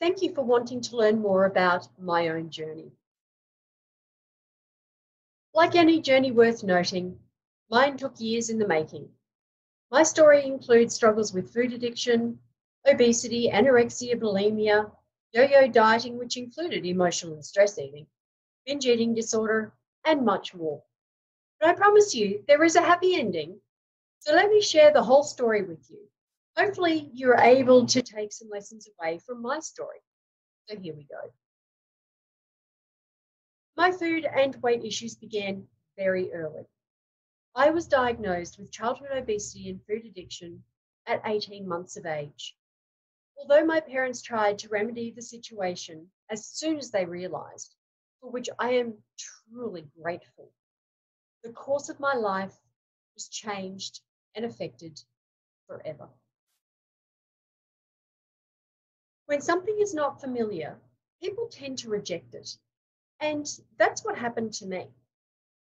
Thank you for wanting to learn more about my own journey. Like any journey worth noting, mine took years in the making. My story includes struggles with food addiction, obesity, anorexia, bulimia, yo-yo dieting, which included emotional and stress eating, binge eating disorder, and much more. But I promise you, there is a happy ending. So let me share the whole story with you. Hopefully, you're able to take some lessons away from my story. So here we go. My food and weight issues began very early. I was diagnosed with childhood obesity and food addiction at 18 months of age. Although my parents tried to remedy the situation as soon as they realised, for which I am truly grateful, the course of my life was changed and affected forever. When something is not familiar, people tend to reject it. And that's what happened to me.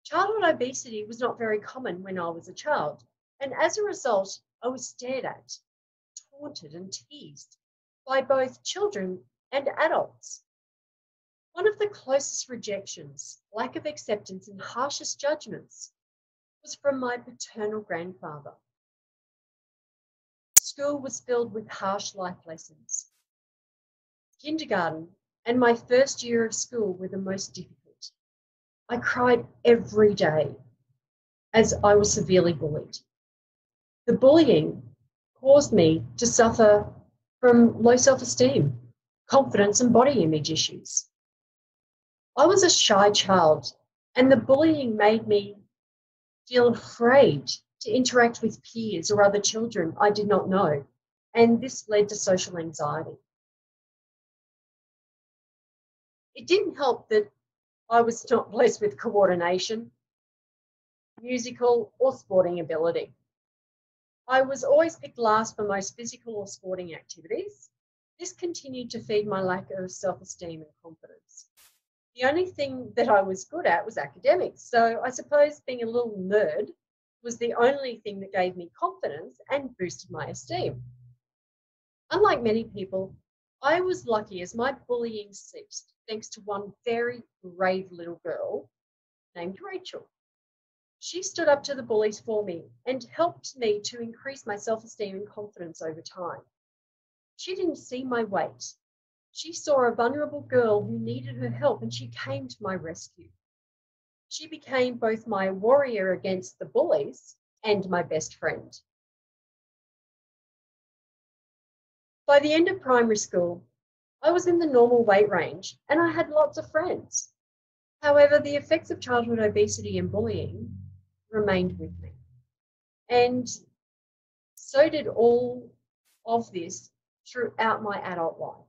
Childhood obesity was not very common when I was a child, and as a result, I was stared at, taunted, and teased by both children and adults. One of the closest rejections, lack of acceptance, and harshest judgments was from my paternal grandfather. School was filled with harsh life lessons. Kindergarten and my first year of school were the most difficult. I cried every day as I was severely bullied. The bullying caused me to suffer from low self-esteem, confidence, and body image issues. I was a shy child, and the bullying made me feel afraid to interact with peers or other children I did not know, and this led to social anxiety. It didn't help that I was not blessed with coordination, musical, or sporting ability. I was always picked last for most physical or sporting activities. This continued to feed my lack of self-esteem and confidence. The only thing that I was good at was academics, so I suppose being a little nerd was the only thing that gave me confidence and boosted my esteem. Unlike many people, I was lucky as my bullying ceased thanks to one very brave little girl named Rachel. She stood up to the bullies for me and helped me to increase my self-esteem and confidence over time. She didn't see my weight. She saw a vulnerable girl who needed her help and she came to my rescue. She became both my warrior against the bullies and my best friend. By the end of primary school, I was in the normal weight range and I had lots of friends. However, the effects of childhood obesity and bullying remained with me. And so did all of this throughout my adult life.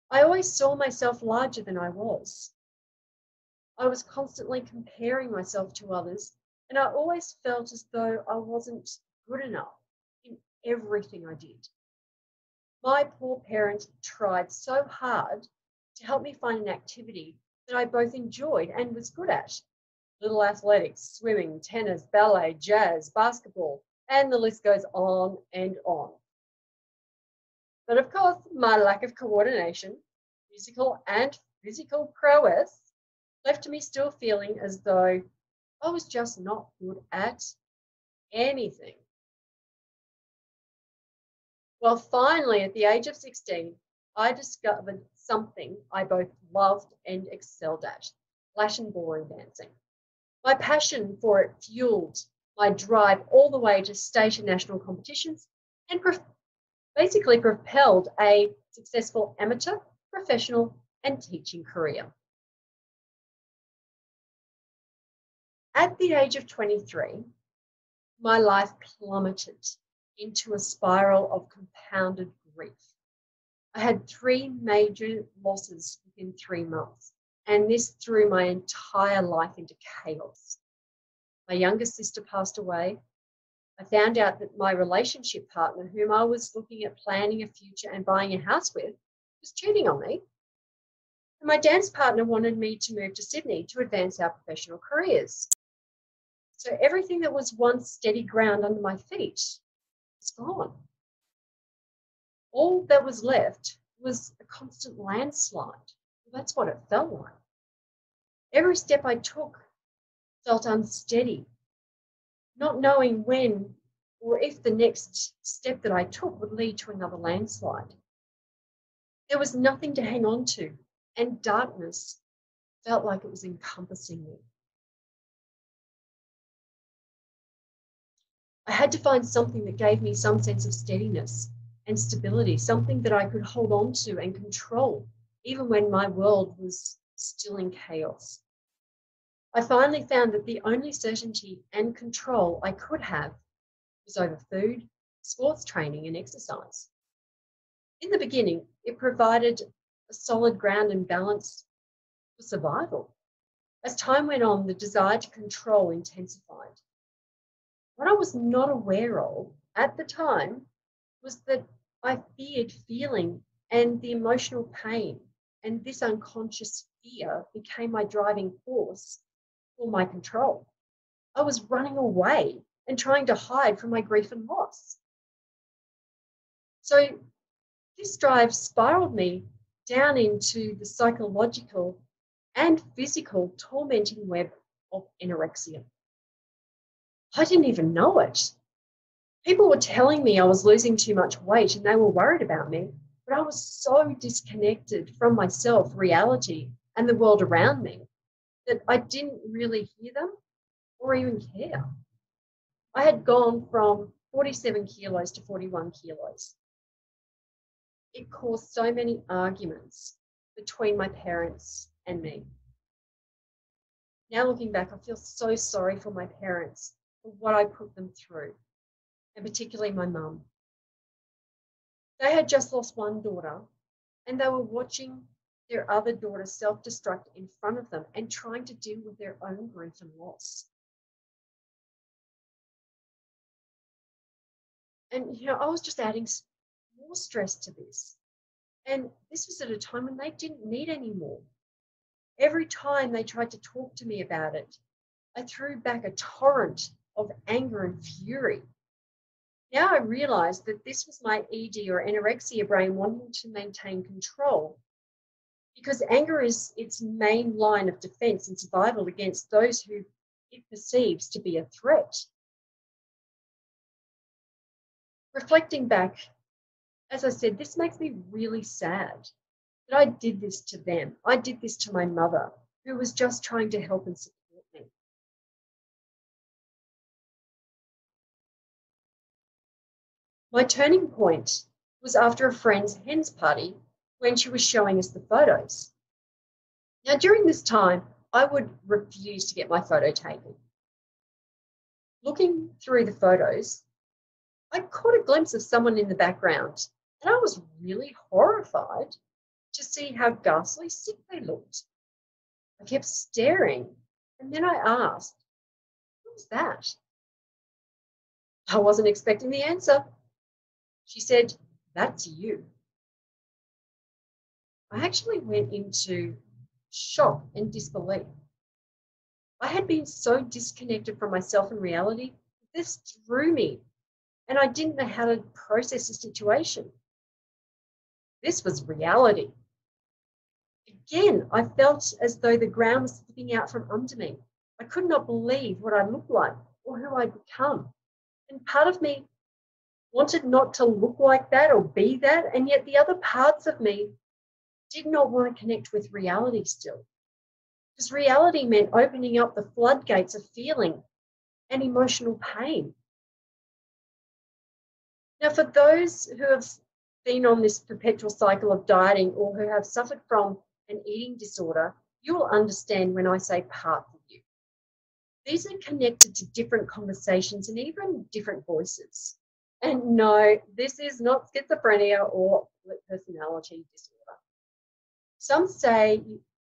I always saw myself larger than I was. I was constantly comparing myself to others, and I always felt as though I wasn't good enough in everything I did. My poor parents tried so hard to help me find an activity that I both enjoyed and was good at. Little athletics, swimming, tennis, ballet, jazz, basketball, and the list goes on and on. But of course, my lack of coordination, musical and physical prowess, left me still feeling as though I was just not good at anything. Well, finally, at the age of 16, I discovered something I both loved and excelled at, Latin and ballroom dancing. My passion for it fueled my drive all the way to state and national competitions and basically propelled a successful amateur, professional, and teaching career. At the age of 23, my life plummeted into a spiral of compounded grief. I had 3 major losses within 3 months, and this threw my entire life into chaos. My youngest sister passed away. I found out that my relationship partner, whom I was looking at planning a future and buying a house with, was cheating on me. And my dance partner wanted me to move to Sydney to advance our professional careers. So everything that was once steady ground under my feet was gone. All that was left was a constant landslide. Well, that's what it felt like. Every step I took felt unsteady, not knowing when or if the next step that I took would lead to another landslide. There was nothing to hang on to, and darkness felt like it was encompassing me. I had to find something that gave me some sense of steadiness and stability, something that I could hold on to and control, even when my world was still in chaos. I finally found that the only certainty and control I could have was over food, sports training, and exercise. In the beginning, it provided a solid ground and balance for survival. As time went on, the desire to control intensified. What I was not aware of at the time was that I feared feeling and the emotional pain, and this unconscious fear became my driving force for my control. I was running away and trying to hide from my grief and loss. So this drive spiraled me down into the psychological and physical tormenting web of anorexia. I didn't even know it. People were telling me I was losing too much weight and they were worried about me, but I was so disconnected from myself, reality, and the world around me that I didn't really hear them or even care. I had gone from 47 kilos to 41 kilos. It caused so many arguments between my parents and me. Now looking back, I feel so sorry for my parents for what I put them through, and particularly my mum. They had just lost one daughter and they were watching their other daughter self-destruct in front of them and trying to deal with their own grief and loss. And, I was just adding more stress to this. And this was at a time when they didn't need any more. Every time they tried to talk to me about it, I threw back a torrent of anger and fury. Now I realized that this was my ED or anorexia brain wanting to maintain control, because anger is its main line of defense and survival against those who it perceives to be a threat. Reflecting back, as I said, this makes me really sad that I did this to them. I did this to my mother, who was just trying to help and support me. My turning point was after a friend's hen's party when she was showing us the photos. Now, during this time, I would refuse to get my photo taken. Looking through the photos, I caught a glimpse of someone in the background, and I was really horrified to see how ghastly sick they looked. I kept staring, and then I asked, "Who was that?" I wasn't expecting the answer. She said, "That's you." I actually went into shock and disbelief. I had been so disconnected from myself and reality, this drew me, and I didn't know how to process the situation. This was reality. Again, I felt as though the ground was slipping out from under me. I could not believe what I looked like or who I'd become. And part of me wanted not to look like that or be that, and yet the other parts of me did not want to connect with reality still. Because reality meant opening up the floodgates of feeling and emotional pain. Now, for those who have been on this perpetual cycle of dieting or who have suffered from an eating disorder, you will understand when I say parts of you. These are connected to different conversations and even different voices. And no, this is not schizophrenia or personality disorder. Some say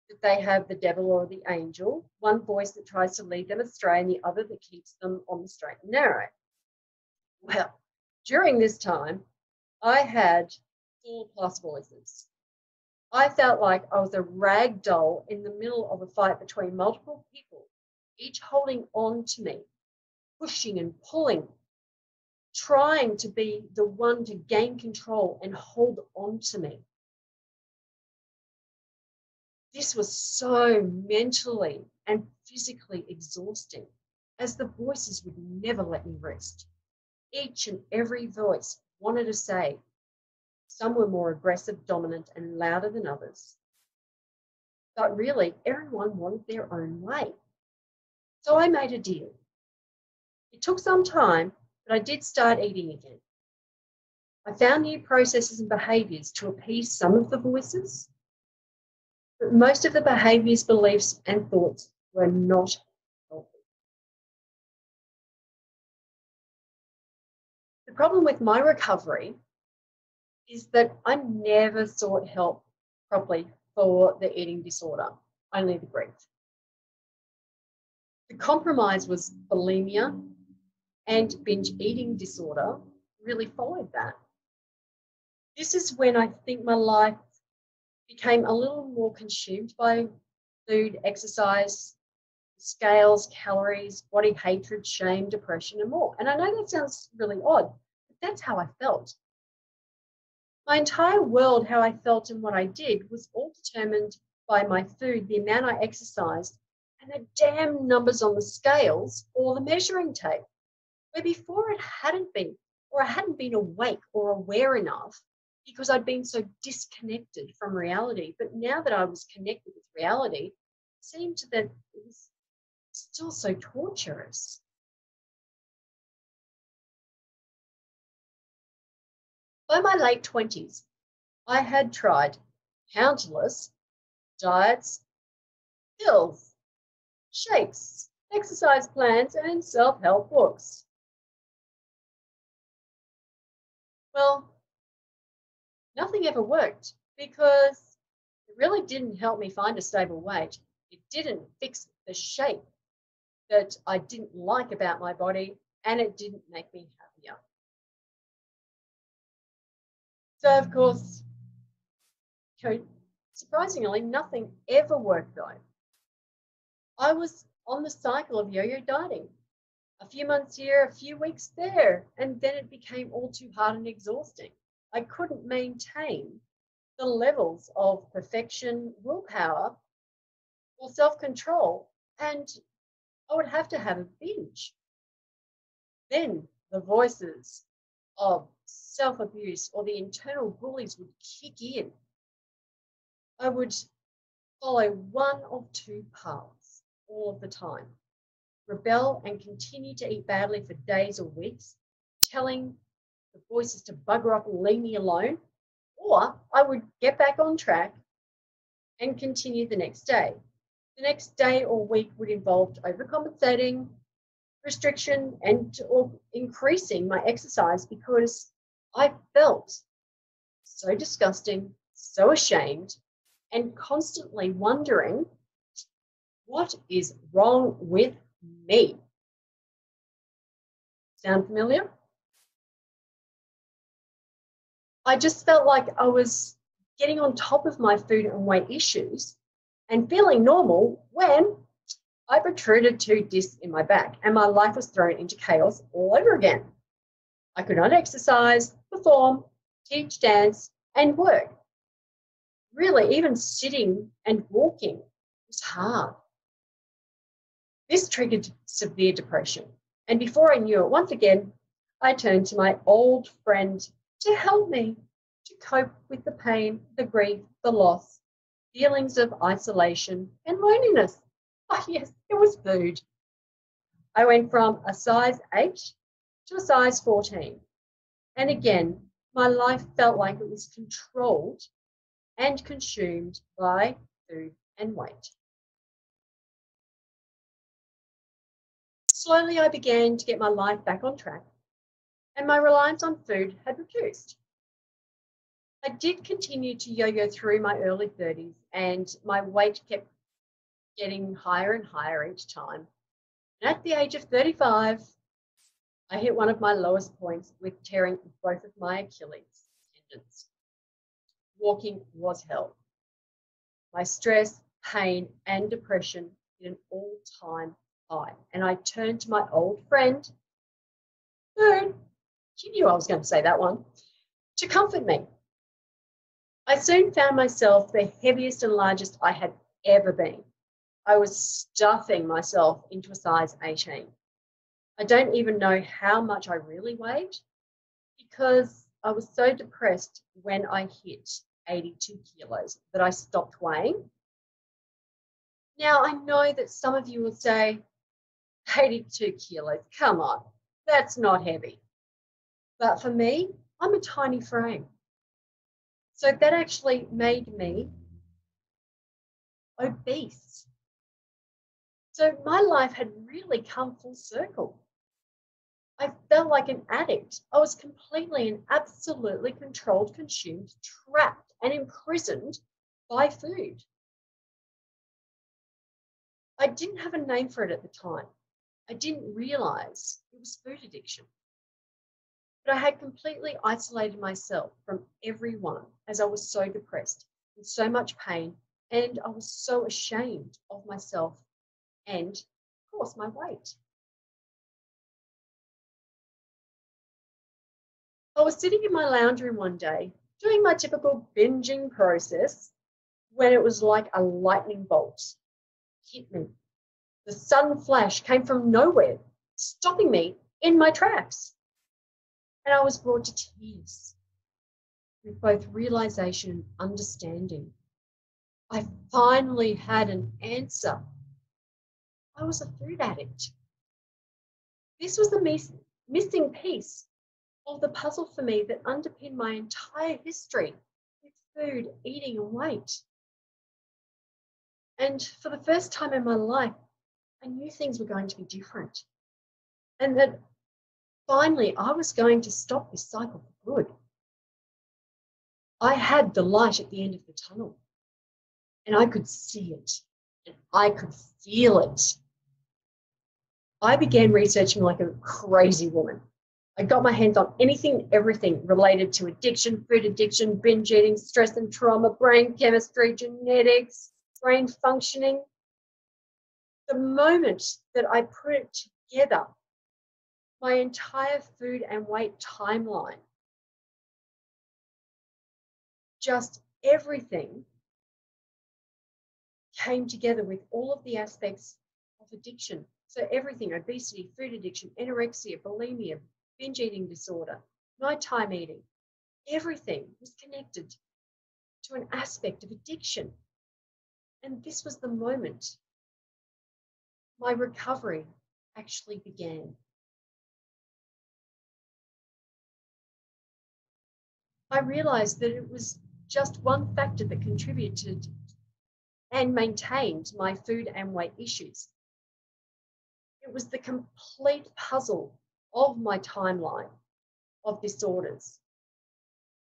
that they have the devil or the angel, one voice that tries to lead them astray and the other that keeps them on the straight and narrow. Well, during this time, I had 4+ voices. I felt like I was a rag doll in the middle of a fight between multiple people, each holding on to me, pushing and pulling, trying to be the one to gain control and hold on to me. This was so mentally and physically exhausting, as the voices would never let me rest. Each and every voice wanted to say. Some were more aggressive, dominant, and louder than others. But really, everyone wanted their own way. So I made a deal. It took some time, but I did start eating again. I found new processes and behaviours to appease some of the voices, but most of the behaviours, beliefs, and thoughts were not healthy. The problem with my recovery is that I never sought help properly for the eating disorder, only the grief. The compromise was bulimia, and binge eating disorder really followed that. This is when I think my life became a little more consumed by food, exercise, scales, calories, body hatred, shame, depression, and more. And I know that sounds really odd, but that's how I felt. My entire world, how I felt and what I did, was all determined by my food, the amount I exercised, and the damn numbers on the scales or the measuring tape. Where before it hadn't been, or I hadn't been awake or aware enough because I'd been so disconnected from reality. But now that I was connected with reality, it seemed that it was still so torturous. By my late 20s, I had tried countless diets, pills, shakes, exercise plans, and self-help books. Well, nothing ever worked because it really didn't help me find a stable weight. It didn't fix the shape that I didn't like about my body, and it didn't make me happier. So, of course, surprisingly, nothing ever worked though. I was on the cycle of yo-yo dieting. A few months here, a few weeks there, and then it became all too hard and exhausting. I couldn't maintain the levels of perfection, willpower, or self-control, and I would have to have a binge. Then the voices of self-abuse or the internal bullies would kick in. I would follow one of two paths all of the time. Rebel and continue to eat badly for days or weeks, telling the voices to bugger off and leave me alone, or I would get back on track and continue the next day. The next day or week would involve overcompensating, restriction, and or increasing my exercise because I felt so disgusting, so ashamed, and constantly wondering, what is wrong with me? Sound familiar? I just felt like I was getting on top of my food and weight issues and feeling normal when I protruded 2 discs in my back and my life was thrown into chaos all over again. I could not exercise, perform, teach, dance, and work. Really, even sitting and walking was hard. This triggered severe depression. And before I knew it, once again, I turned to my old friend to help me to cope with the pain, the grief, the loss, feelings of isolation and loneliness. Oh, yes, it was food. I went from a size 8 to a size 14. And again, my life felt like it was controlled and consumed by food and weight. Slowly, I began to get my life back on track, and my reliance on food had reduced. I did continue to yo-yo through my early 30s, and my weight kept getting higher and higher each time. And at the age of 35, I hit one of my lowest points with tearing both of my Achilles tendons. Walking was hell. My stress, pain, and depression hit an all-time high. And I turned to my old friend, food, she knew I was going to say that one, to comfort me. I soon found myself the heaviest and largest I had ever been. I was stuffing myself into a size 18. I don't even know how much I really weighed because I was so depressed when I hit 82 kilos that I stopped weighing. Now, I know that some of you will say, 82 kilos, come on, that's not heavy. But for me, I'm a tiny frame. So that actually made me obese. So my life had really come full circle. I felt like an addict. I was completely and absolutely controlled, consumed, trapped, and imprisoned by food. I didn't have a name for it at the time. I didn't realize it was food addiction. But I had completely isolated myself from everyone as I was so depressed, in so much pain, and I was so ashamed of myself and, of course, my weight. I was sitting in my lounge room one day, doing my typical binging process, when it was like a lightning bolt hit me. The sudden flash came from nowhere, stopping me in my tracks. And I was brought to tears with both realization and understanding. I finally had an answer. I was a food addict. This was the missing piece of the puzzle for me that underpinned my entire history with food, eating, and weight. And for the first time in my life, I knew things were going to be different. And that finally I was going to stop this cycle for good. I had the light at the end of the tunnel, and I could see it, and I could feel it. I began researching like a crazy woman. I got my hands on anything and everything related to addiction, food addiction, binge eating, stress and trauma, brain chemistry, genetics, brain functioning. The moment that I put it together, my entire food and weight timeline, just everything came together with all of the aspects of addiction. So everything, obesity, food addiction, anorexia, bulimia, binge eating disorder, nighttime eating, everything was connected to an aspect of addiction. And this was the moment my recovery actually began. I realized that it was just one factor that contributed and maintained my food and weight issues. It was the complete puzzle of my timeline of disorders,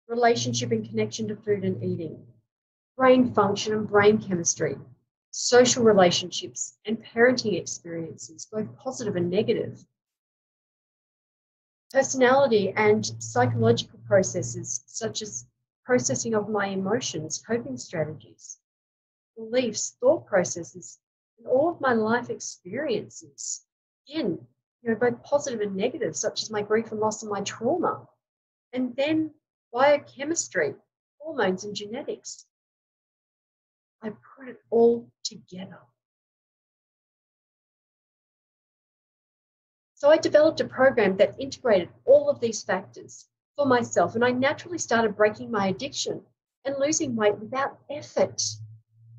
relationship and connection to food and eating, brain function and brain chemistry, social relationships and parenting experiences, both positive and negative, personality and psychological processes such as processing of my emotions, coping strategies, beliefs, thought processes, and all of my life experiences. Again, both positive and negative, such as my grief and loss and my trauma. And then biochemistry, hormones and genetics. I put it all together. So I developed a program that integrated all of these factors for myself, and I naturally started breaking my addiction and losing weight without effort.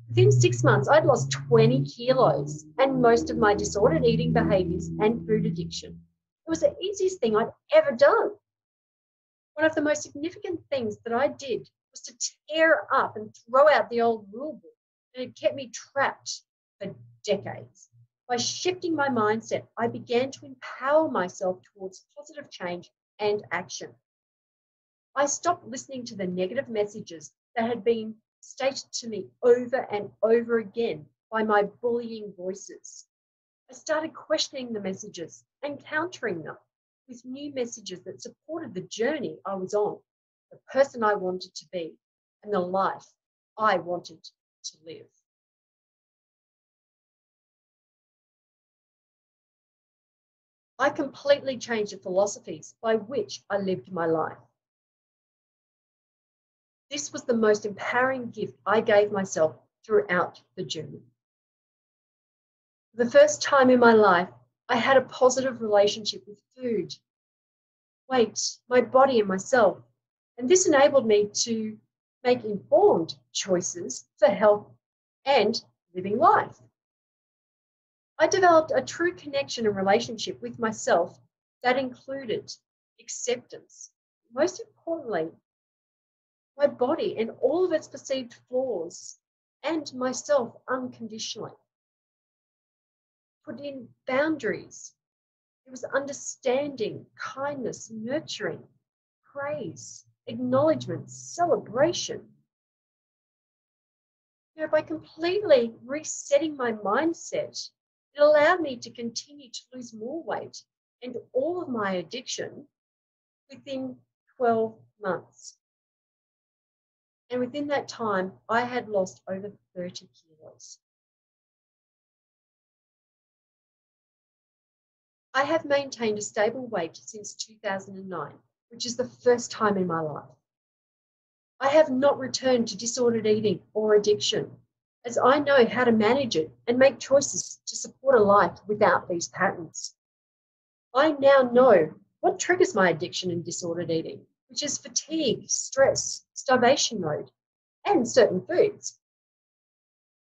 Within 6 months, I'd lost 20 kilos and most of my disordered eating behaviors and food addiction. It was the easiest thing I'd ever done. One of the most significant things that I did was to tear up and throw out the old rule book that had kept me trapped for decades. By shifting my mindset, I began to empower myself towards positive change and action. I stopped listening to the negative messages that had been stated to me over and over again by my bullying voices. I started questioning the messages and countering them with new messages that supported the journey I was on, the person I wanted to be, and the life I wanted to live. I completely changed the philosophies by which I lived my life. This was the most empowering gift I gave myself throughout the journey. For the first time in my life, I had a positive relationship with food, weight, my body, and myself. And this enabled me to make informed choices for health and living life. I developed a true connection and relationship with myself that included acceptance, most importantly, my body and all of its perceived flaws, and myself unconditionally. Put in boundaries. It was understanding, kindness, nurturing, praise, acknowledgement, celebration. By completely resetting my mindset, it allowed me to continue to lose more weight and all of my addiction within 12 months. And within that time, I had lost over 30 kilos. I have maintained a stable weight since 2009, which is the first time in my life. I have not returned to disordered eating or addiction, as I know how to manage it and make choices to support a life without these patterns. I now know what triggers my addiction and disordered eating, which is fatigue, stress, starvation mode, and certain foods.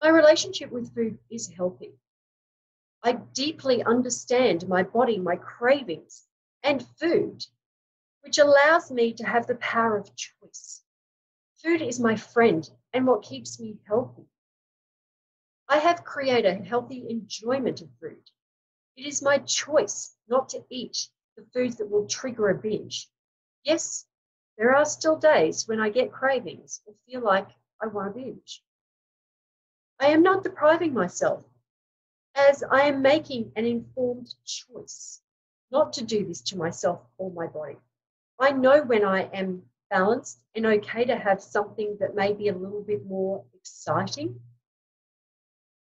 My relationship with food is healthy. I deeply understand my body, my cravings, and food, which allows me to have the power of choice. Food is my friend and what keeps me healthy. I have created a healthy enjoyment of food. It is my choice not to eat the foods that will trigger a binge. Yes, there are still days when I get cravings or feel like I want to binge. I am not depriving myself, as I am making an informed choice not to do this to myself or my body. I know when I am balanced and okay to have something that may be a little bit more exciting.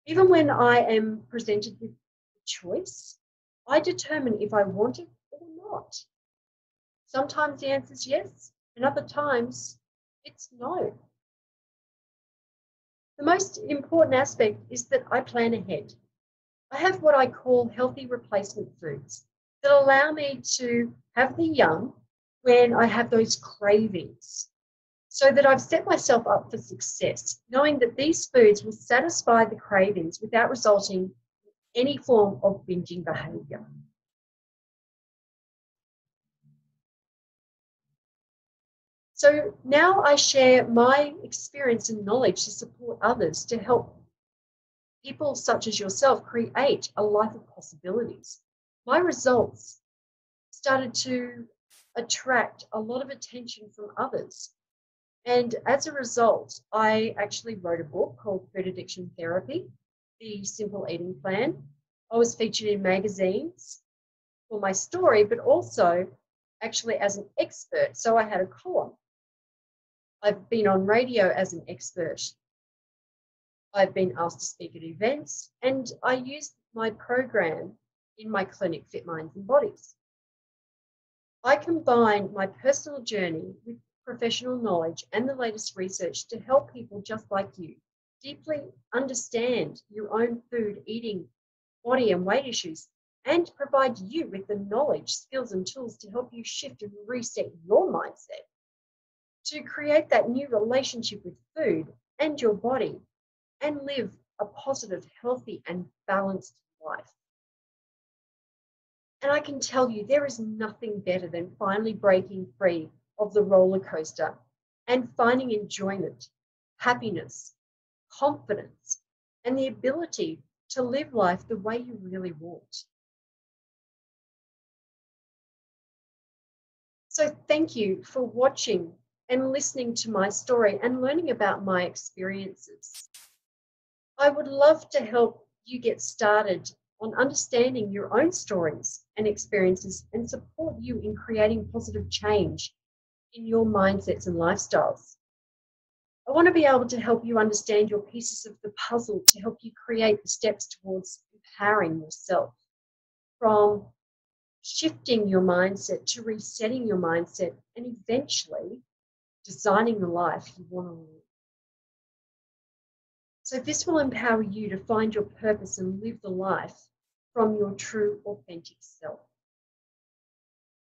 Even when I am presented with a choice, I determine if I want it or not. Sometimes the answer is yes, and other times it's no. The most important aspect is that I plan ahead. I have what I call healthy replacement foods that allow me to have the yum when I have those cravings, so that I've set myself up for success, knowing that these foods will satisfy the cravings without resulting in any form of binging behavior. So now I share my experience and knowledge to support others, to help people such as yourself create a life of possibilities. My results started to attract a lot of attention from others. And as a result, I actually wrote a book called Food Addiction Therapy, The Simple Eating Plan. I was featured in magazines for my story, but also actually as an expert. So I had a column. I've been on radio as an expert. I've been asked to speak at events, and I used my program in my clinic, Fit Minds and Bodies. I combine my personal journey with professional knowledge and the latest research to help people just like you deeply understand your own food, eating, body and weight issues, and provide you with the knowledge, skills and tools to help you shift and reset your mindset to create that new relationship with food and your body and live a positive, healthy and balanced life. And I can tell you, there is nothing better than finally breaking free of the roller coaster and finding enjoyment, happiness, confidence, and the ability to live life the way you really want. So thank you for watching and listening to my story and learning about my experiences. I would love to help you get started on understanding your own stories and experiences and support you in creating positive change in your mindsets and lifestyles. I want to be able to help you understand your pieces of the puzzle to help you create the steps towards empowering yourself, from shifting your mindset to resetting your mindset, and eventually designing the life you want to live. So this will empower you to find your purpose and live the life from your true, authentic self.